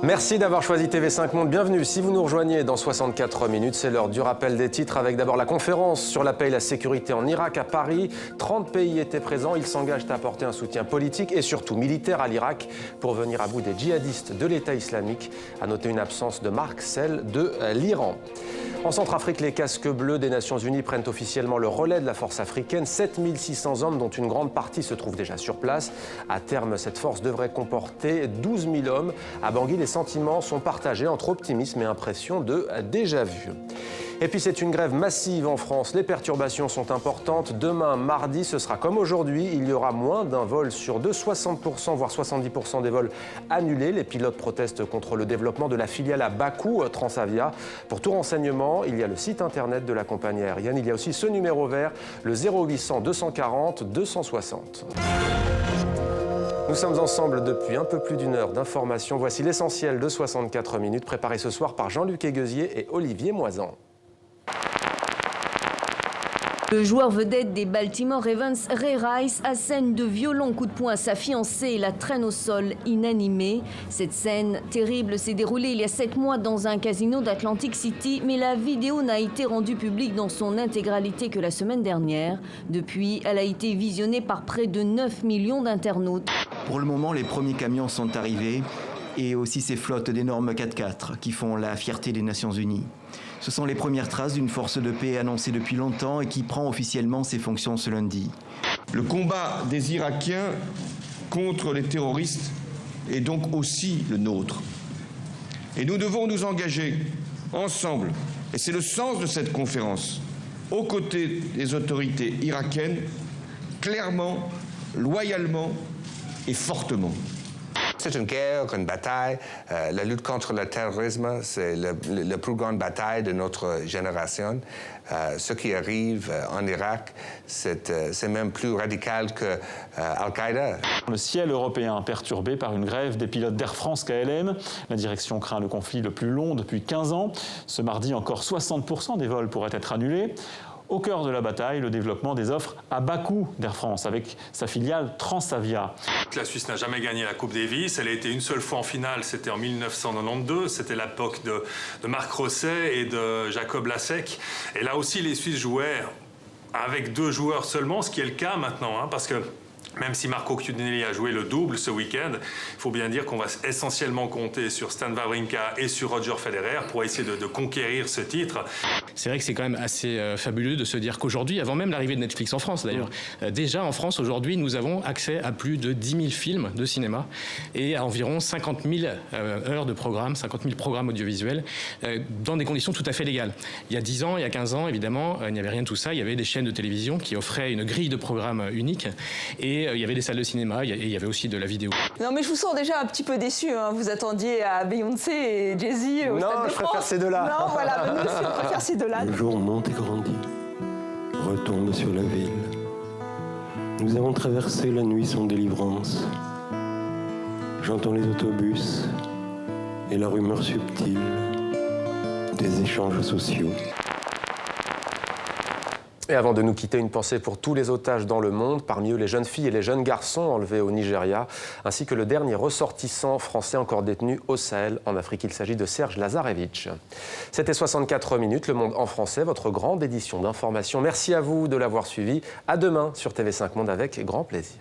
Merci d'avoir choisi TV5 Monde. Bienvenue. Si vous nous rejoignez dans 64 minutes, c'est l'heure du rappel des titres avec d'abord la conférence sur la paix et la sécurité en Irak à Paris. 30 pays étaient présents. Ils s'engagent à apporter un soutien politique et surtout militaire à l'Irak pour venir à bout des djihadistes de l'État islamique. À noter une absence de marque, celle de l'Iran. En Centrafrique, les casques bleus des Nations Unies prennent officiellement le relais de la force africaine. 7600 hommes, dont une grande partie se trouve déjà sur place. À terme, cette force devrait comporter 12 000 hommes. À Bangui, les sentiments sont partagés entre optimisme et impression de déjà-vu. Et puis c'est une grève massive en France. Les perturbations sont importantes. Demain, mardi, ce sera comme aujourd'hui. Il y aura moins d'un vol sur deux, 60%, voire 70% des vols annulés. Les pilotes protestent contre le développement de la filiale à Bakou, Transavia. Pour tout renseignement, il y a le site internet de la compagnie aérienne. Il y a aussi ce numéro vert, le 0800 240 260. Nous sommes ensemble depuis un peu plus d'une heure d'information. Voici l'essentiel de 64 minutes, préparé ce soir par Jean-Luc Eguezier et Olivier Moisan. Le joueur vedette des Baltimore Ravens, Ray Rice, assène de violents coups de poing à sa fiancée et la traîne au sol inanimée. Cette scène terrible s'est déroulée il y a 7 mois dans un casino d'Atlantic City, mais la vidéo n'a été rendue publique dans son intégralité que la semaine dernière. Depuis, elle a été visionnée par près de 9 millions d'internautes. Pour le moment, les premiers camions sont arrivés et aussi ces flottes d'énormes 4x4 qui font la fierté des Nations Unies. Ce sont les premières traces d'une force de paix annoncée depuis longtemps et qui prend officiellement ses fonctions ce lundi. Le combat des Irakiens contre les terroristes est donc aussi le nôtre. Et nous devons nous engager ensemble, et c'est le sens de cette conférence, aux côtés des autorités irakiennes, clairement, loyalement et fortement. C'est une guerre, une bataille. La lutte contre le terrorisme, c'est la plus grande bataille de notre génération. Ce qui arrive en Irak, c'est même plus radical que Al-Qaïda. Le ciel européen perturbé par une grève des pilotes d'Air France KLM. La direction craint le conflit le plus long depuis 15 ans. Ce mardi, encore 60% des vols pourraient être annulés. Au cœur de la bataille, le développement des offres à Bakou d'Air France, avec sa filiale Transavia. La Suisse n'a jamais gagné la Coupe Davis. Elle a été une seule fois en finale, c'était en 1992. C'était l'époque de Marc Rosset et de Jacob Lasek. Et là aussi, les Suisses jouaient avec 2 joueurs seulement, ce qui est le cas maintenant, parce que même si Marco Chiudinelli a joué le double ce week-end, il faut bien dire qu'on va essentiellement compter sur Stan Wawrinka et sur Roger Federer pour essayer de conquérir ce titre. C'est vrai que c'est quand même assez fabuleux de se dire qu'aujourd'hui, avant même l'arrivée de Netflix en France d'ailleurs, déjà en France aujourd'hui, nous avons accès à plus de 10 000 films de cinéma et à environ 50 000 heures de programmes, 50 000 programmes audiovisuels dans des conditions tout à fait légales. Il y a 10 ans, il y a 15 ans, évidemment, il n'y avait rien de tout ça. Il y avait des chaînes de télévision qui offraient une grille de programmes unique et il y avait des salles de cinéma et il y avait aussi de la vidéo. Non mais je vous sens déjà un petit peu déçu. Vous attendiez à Beyoncé et Jay-Z au Stade de France. Non, je préfère ces deux-là. Non, voilà, nous aussi on préfère ces deux-là. Le jour monte et grandit, retombe sur la ville. Nous avons traversé la nuit sans délivrance. J'entends les autobus et la rumeur subtile des échanges sociaux. Et avant de nous quitter, une pensée pour tous les otages dans le monde, parmi eux les jeunes filles et les jeunes garçons enlevés au Nigeria, ainsi que le dernier ressortissant français encore détenu au Sahel en Afrique. Il s'agit de Serge Lazarevitch. C'était 64 minutes, Le Monde en français, votre grande édition d'information. Merci à vous de l'avoir suivi. À demain sur TV5 Monde avec grand plaisir.